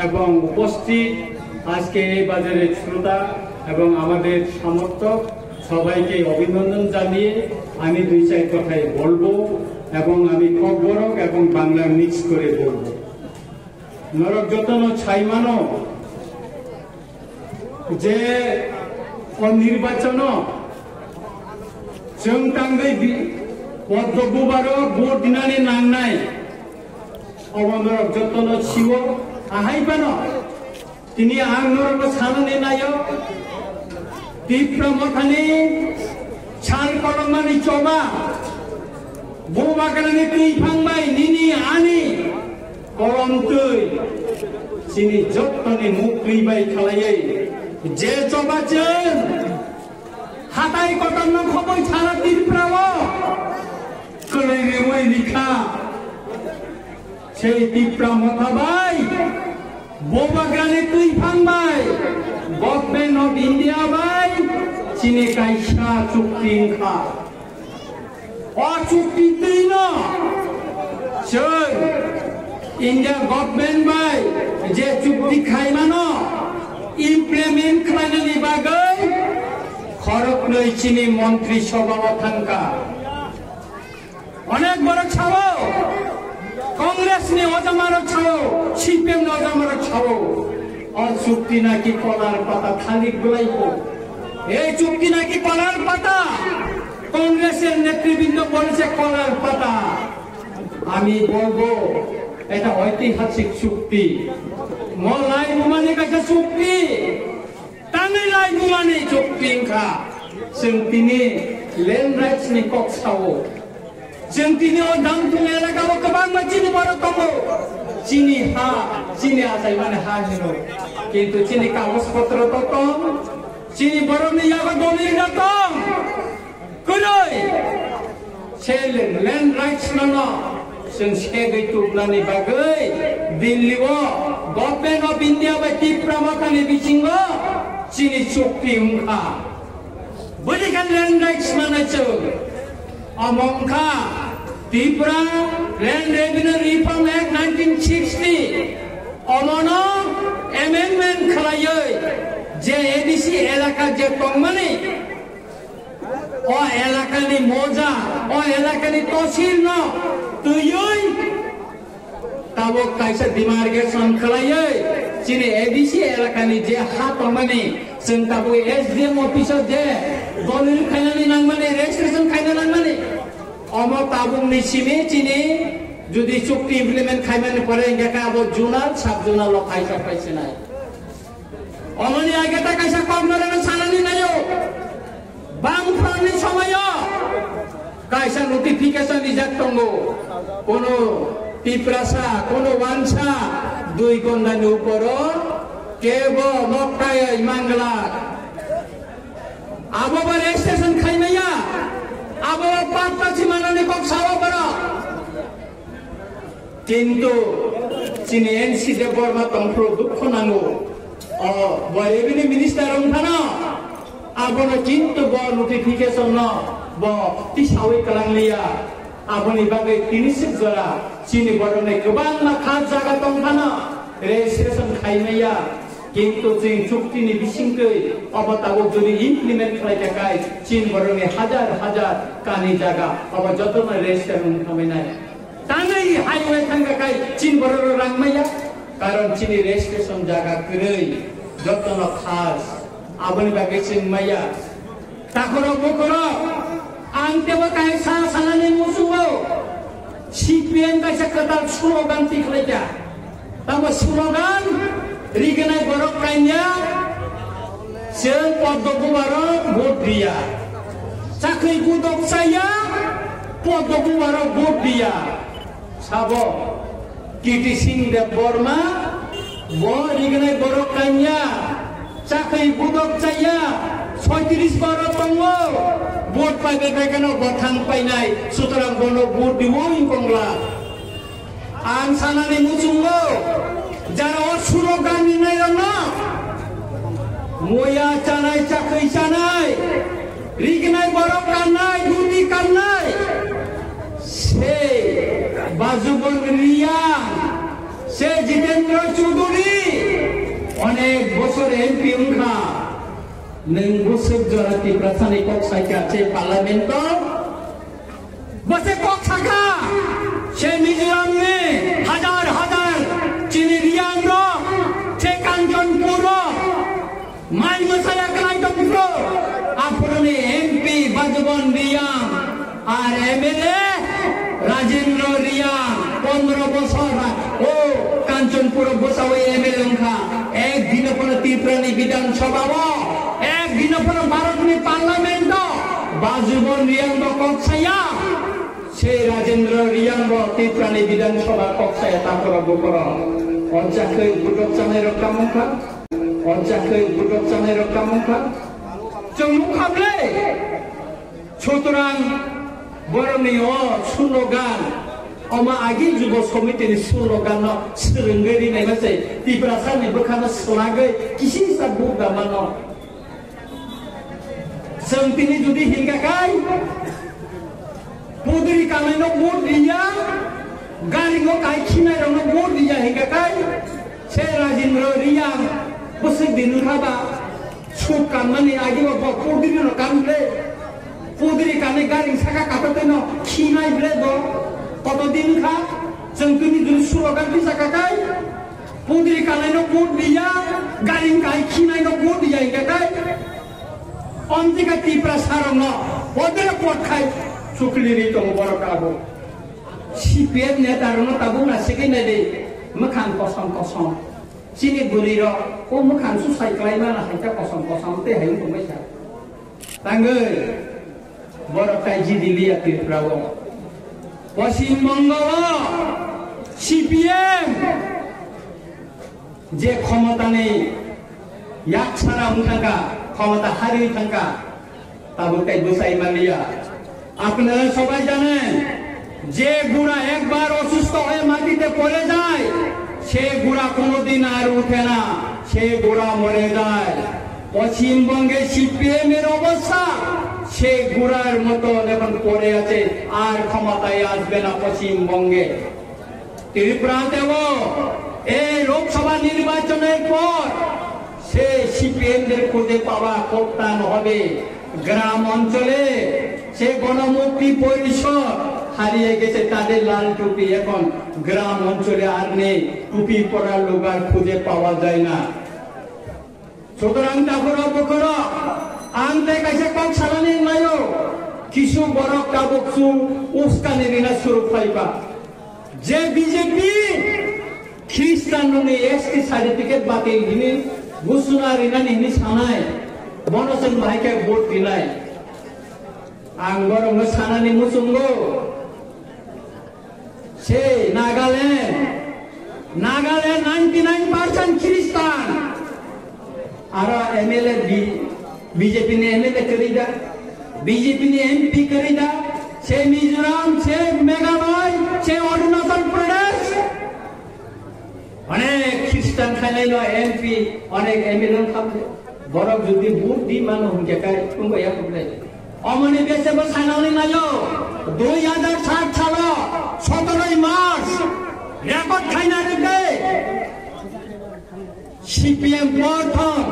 এবং উপস্থিত আজকে এই বাজারের শ্রোতা এবং আমাদের সমর্থক সবাইকে অভিনন্দন জানিয়ে আমি দুই চার কথাই বলবো এবং আমি খবরক এবং বাংলা মিক্স করে বলবো। নরক যতন ছাইমানো যে নির্বাচন जों तांगै पद्मबुबारो भोट दिनानै नांनाय अबनरक जतन छिव आहायबानो तिनि आं नरक सानने नायो तिप्रमथानि छाल कलमानि चमा बोबागानि तुइफांबाय निनि आनि करमतै सिनि जतनि मुख तुइबाय खालायै जे चबाजों हाथाय कटन खबर छाड़ा तिरप्रावो कलेरे वै लिखा সেই তিপ্রা মথাবাই বোবাগানে তুই ফাংবাই গভর্নমেন্ট অফ ইন্ডিয়া বাই চীনে কাইসা চুক্তি খা অচুক্তি তুই না সেই ইন্ডিয়া গভর্নমেন্ট বাই যে চুক্তি খাইমানো ইমপ্লিমেন্ট খাইনানি বাগৈ খরক নই চিনি মন্ত্রী সভা থাকা অনেক বড় ছাও কংগ্রেস নি অজামার ছাও সিপিএম নি অজামার ছাও আর চুক্তি নাকি কলার পাতা খালি গোলাইব এই চুক্তি নাকি কলার পাতা কংগ্রেসের নেতৃবৃন্দ বলেছে কলার পাতা আমি বলবো এটা ঐতিহাসিক চুক্তি মলাই রুমানি কাছে চুক্তি तांगैलाय बुमानि चुक्तिंखा जों दिनै लेन्ड राइट्सनि कक्सावो जों दिनै दांथुं एलाकायाव गोबां मानसिनि बर' दङ चिनि हा चिनि आसायमानि हा हिनो किन्तु चिनि कागज पत्र दं चिनि बर'नि याबो दलिल दं कुरै से लेन्ड राइट्स नानो जों सेगै तुबनानि बागै दिल्लीआव गभर्नमेन्ट अफ इन्डिया बाय तिप्रामाखानि बिथिङाव चीनी चुक्ति उनखा बलिकान लैंड राइट्स मानाचो अमंखा Tripura land revenue reform act 1960 अमनो एमेंडमेंट खलायै जे एडीसी एलाका जे तंगमानि ओ एलाकानि मोजा ओ एलाकानि तहसील न तुयै ताबो कायसा डिमार्केशन खलायै चीनी एडीसी एलाकानि जे हा तंगमानि जों ताबो एसडीएम अफिसाव जे दलिल खायनानि नांमानि रेजिस्ट्रेशन खायना नांमानि अम ताबुंनि सिमे चीनी जुदि चुक्ति इमप्लिमेंट खायमानि परे इंगाका अब जुनार साब जुनार ल खायसा पाइसे नाय अमनि आगेता कायसा कमनरेन सानानि नायो बांफ्रानि समय कायसा नोटिफिकेशन इजाक तंगो कोनो पिप्रासा कोनो वानसा दुई गन्डानि उपर केबो मक्काय मांगला आबो रेजिस्ट्रेशन खाइनाया आबो पात्ता सिमानानि कक्साव बरा किन्तु चिनि एनसी दे बर्मा तंफ्रो दुख नांगो अ रेवेन्यू मिनिस्टार अंथाना आबोनो किन्तु ब नोटिफिकेशन न ब तिसावै कलांलिया आबोनि बागै तिनिसिक जरा चिनि बरने गोबां माखा जागा दंखाना रेजिस्ट्रेशन खाइनाया किन्तु जों चुक्तिनि बिसिंखै अबताबो जुदि इमप्लिमेंट खालायथाखाय चीन बरनि हाजार हाजार कानि जागा अब जतन रेजिस्ट्रेशन खालामनाय तांगै हाइवे थांगाखाय चीन बरर रांमाया कारण चीनि रेजिस्ट्रेशन जागा गरै जतन खास आबोनि बागै जों माया ताखरो बखरो आंतेबो काय सा सानानि मुसुङो सिपिएम कायसा कदाल स्लोगान तिखलायजा ताबो स्लोगान रिगनाय बरक काइया जों पद्मबुबारो भोट दिया साखै बुदक साया पद्मबुबारो भोट दिया साबो कीर्ति सिंह देव बर्मा ब रिगनाय बरक काइया साखै बुदक साया 36 बर दङ भोट पाइबे बेगानो गथां पाइनाय सुतरां बनो भोट दिवो इंगला आं सानानि मुसुङो যারা অসুরগান নির্ণয় না ময়া চানাই চাকরি চানাই রিগনাই বড় কান্নাই দুটি কান্নাই সে বাজুবন রিয়া সে জিতেন্দ্র চৌধুরী বছর এমপি উনখা नों बोसोर जरा तिब्रासानि कक साइका से पार्लियामेंट बसे कक साका से मिजोराम में हजार हजार चीनी रियान रो से कांचनपुर रो माई मसाला कलाइटपुर आपने एमपी बाजबन रियान और एमएलए राजेंद्र रियान 15 বছর ও কাঞ্চনপুর বসাও এমএলএ উনখা एक दिन पर त्रिपुरानी विधानसभा एक दिन पर भारत में पार्लियामेंट बाजुबन रियांग कक्साया से राजेंद्र रियांग त्रिपुरानी विधानसभा कक्साया तापर बकर अजाखै गुदक जानाय रकामुखा अजाखै गुदक जानाय रकामुखा जों मुखाबले सुतरां बरनि अ स्लोगान अमा आगि जुब समितिनि स्लोगान सोलोंगरि नायबासै त्रिपुरासानि बोखानो सोलागै किसि सा बुगामान संतिनि जुदि हिंगाखाय पुदुरि कामायनो भोट दिया गारिनो काय खिनायनो भोट दिया हिंगाखाय से राजेंद्र रिया बसे दिनुखाबा सुक कामनानि आगिबो पुदुरिनो कामले पुदुरि काने गारि साका काटतेनो खिनाय ब्ले दो कतदिन खा जोंनि जुदि स्लोगान पिसाखाय पुदुरि कानायनो भोट दिया गारि काय खिनायनो भोट दिया हिंगाखाय अंतिका त्रिपुरा सारंग बदरे पटखाय सुखलिनि दं बरकाबो सिपिएम नेतारनो ताबु नासिकै नायदे मखान कसम कसम सिनि बुरिर ओ मखान सुसाइक्लायमा नाहायता कसम कसम ते हायु दंबायसा तांगै बरकाय जिदिलिया त्रिपुराव पश्चिम बंग सिपिएम जे क्षमता नेই याक सारा उनखाका क्षमता हारि थांका ताबुकाय बोसाई मालिया आपने सबाई जानें जे गुड़ा एक बार असुस्थ हয়ে মাটিতে পড়ে যায় সে গুড়া কোনোদিন আর উঠে না সে গুড়া মরে যায় পশ্চিমবঙ্গে সিপিএম এর অবস্থা সে গুড়ার মতো এখন পড়ে আছে আর ক্ষমতায় আসবে না পশ্চিমবঙ্গে ত্রিপুরাতেও এই লোকসভা নির্বাচনের পর से सीपीएम खोजे पावा कप्तान হবে গ্রাম অঞ্চলে সে গণমুক্তি পরিষদ হারিয়ে গেছে তাদের লাল টুপি এখন গ্রাম অঞ্চলে আর নেই টুপি পরা লোক আর খুঁজে পাওয়া যায় না সুতরাং তারপর বকর আনতে কাছে কক সালানি নাইও কিছু বড় কাবকসু উস্কানি রিনা শুরু পাইবা যে বিজেপি খ্রিস্টাননি এসটি সার্টিফিকেট বাতিল দিনে गुसुना रिनानि नि सानाय मनोजन भाइका भोट दिनाय आं बरंनो सानानि मुसुंगो से नागालैंड 99% ख्रिस्टान आरो एमएलए बीजेपी ने एमएलए करिदा बीजेपी ने एमपी करिदा से मिजोराम से मेघालय से अरुणाचल प्रदेश अनेक ख्रिस्टान खानायनो एमपी अनेक एमएलए खामले बरक जुदि भोट दि मानो हुनकेखाय बुंबाया खबले अमनि बेसेबो सानावनि नायो 2007 साल 17 मार्च रेकर्ड खाइना रे सीपीएम प्रथम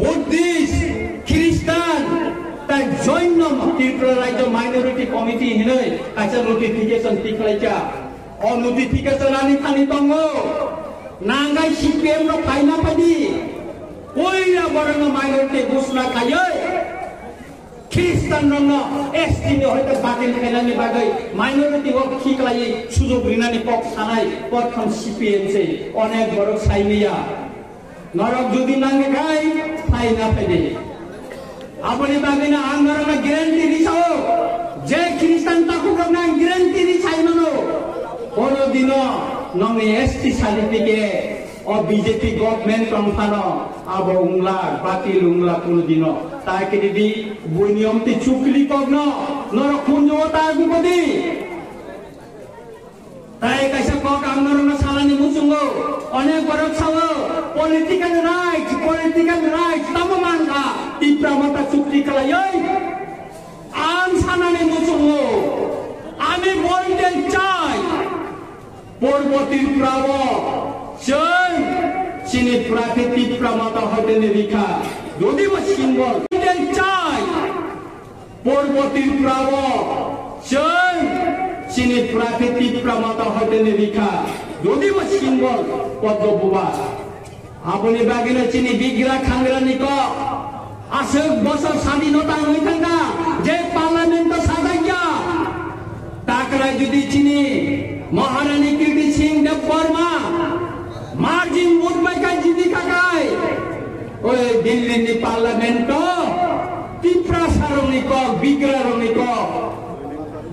बुद्धिस्ट ख्रिस्टान ताय जैन त्रिपुरा राज्य माइनरिटी कमिटी हिनै कायसा नोटिफिकेशन तिख्लायचा और नोटिफिकेशन आनी थानी दंगो नांगाय सीपीएम नो फाइना पादी ओइला बरनो माइनरिटी घोषणा खायो ख्रिस्टान नो एसटी ने हयतो बातिल खायनानि बागै माइनरिटी को खिक्लायै सुजुग रिनानि पक्ष सानाय प्रथम सीपीएम से अनेक बरक साइनिया नरक जुदि नांगे खाय फाइना पादी आपनि बागैना आंगरना ग्यारेंटी दिसो जे ख्रिस्टान ताकु गना ग्यारेंटी दिसाय मानो कोनो दिन नंगे एसटी सार्टिफिकेट और बीजेपी गवर्नमेंट कंफानो अब उंगला बातिल उंगला कोनो दिन ताके दिदि बुनियम ति चुकली कगनो नर खुंजोता गुबदी ताय कैसे कक आंगरना सालानि मुसुंगो अनेक बरक सावो पॉलिटिकल राइट्स तममानगा तिप्रामता चुक्ति कलायै आन सानानि मुसुंगो आमी बोलते चाय পূর্ব ত্রিপুরা চিনি প্রাকৃতিক প্রমাতা হতে নিরিখা যদিও সিম্বল চাই পর্বতীর প্রাবক চিনি প্রাকৃতিক প্রমাতা হতে নিরিখা যদিও সিম্বল পদ্মবুবা আপনি বাগিনে চিনি বিগ্রা খাংরা নিক আসক বছর স্বাধীনতা হয়ে থাকা যে পার্লামেন্ট সাজাইয়া টাকরায় যদি চিনি মহারানী কীর্তি সিং দেব বর্মা মার্জিন মুম্বাইকায় জিদি কাকায় ওই দিল্লি পার্লামেন্ট তীব্রা সারণিক বিগ্রারণিক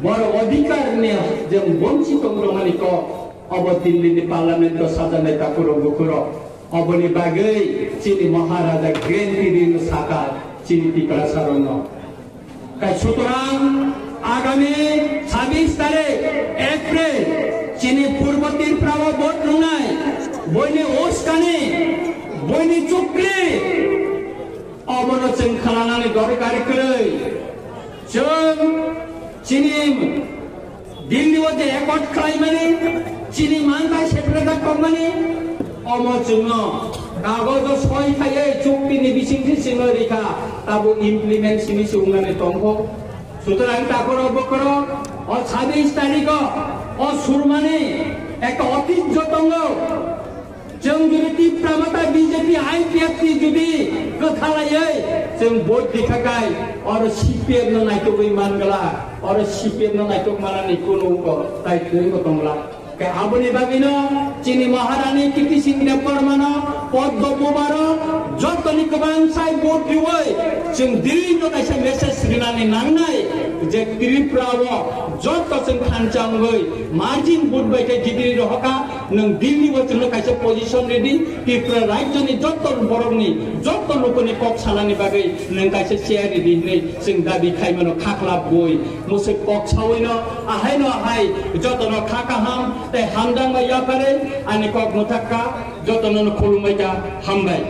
বড় অধিকার নিয়ে যে বঞ্চিত রমানিক অব দিল্লি পার্লামেন্ট সাজানে তাকুর বুকুর অবনি বাগে চিনি মহারাজা গ্রেন শাখা চিনি তীব্রা সারণ্য তাই সুতরাং আগামী 26 তারিখ এপ্রিল চিনি পূর্বতীর প্রাব ভোট রুনায় বইনি ওসকানি বইনি চুক্লি অবনচন খালানানি দরকারি করে চিনি দিল্লি ওতে একট খাইমানি চিনি মানবাই সেপ্রেদা কমানি অমচুন্ন কাগজ সই খাইয়ে চুক্তিনি বিসিংসি সিংহ রেখা তাবো ইমপ্লিমেন্ট সিমি সুংনানি তংখ সুতরাং তাকর অবকর 26 তারিখ ও সুরমানি একটা ঐতিহ্যতঙ্গ जों जुदि तीव्रमता बीजेपी आईपीएफटी जुदि कथालायै जों भोट दिखागाय और सीपीएम न नायटक मानगला और सीपीएम न नायटक मानानि कोनो ताइ थुइनो तंगला के आबनि बाबिनो चिनी महारानी कीर्ति सिंह देव बर्मानो पद्मबुबार जतनि गोबां साइ भोट दिवै जों दिल्लीनो कायसे मेसेज रिनानि नांनाय जे त्रिपुराव जत जों खानचांगै मार्जिन भोट बायते जिदिरि रहका नों दिल्ली वचनो कायसे पोजिशन रेडी त्रिपुरा राज्यनि जत बरमनि जत लोकनि कक सानानि बागै नों कायसे शेयार रेडी नै जों दाबि खायमानो खाखला बय मुसे कक सावैनो आहायनो आहाय जतनो खाकाहाम ते हामदां बाया पारे आनि कक मुथाक्का जतनो खुलुमायगा हामबाय।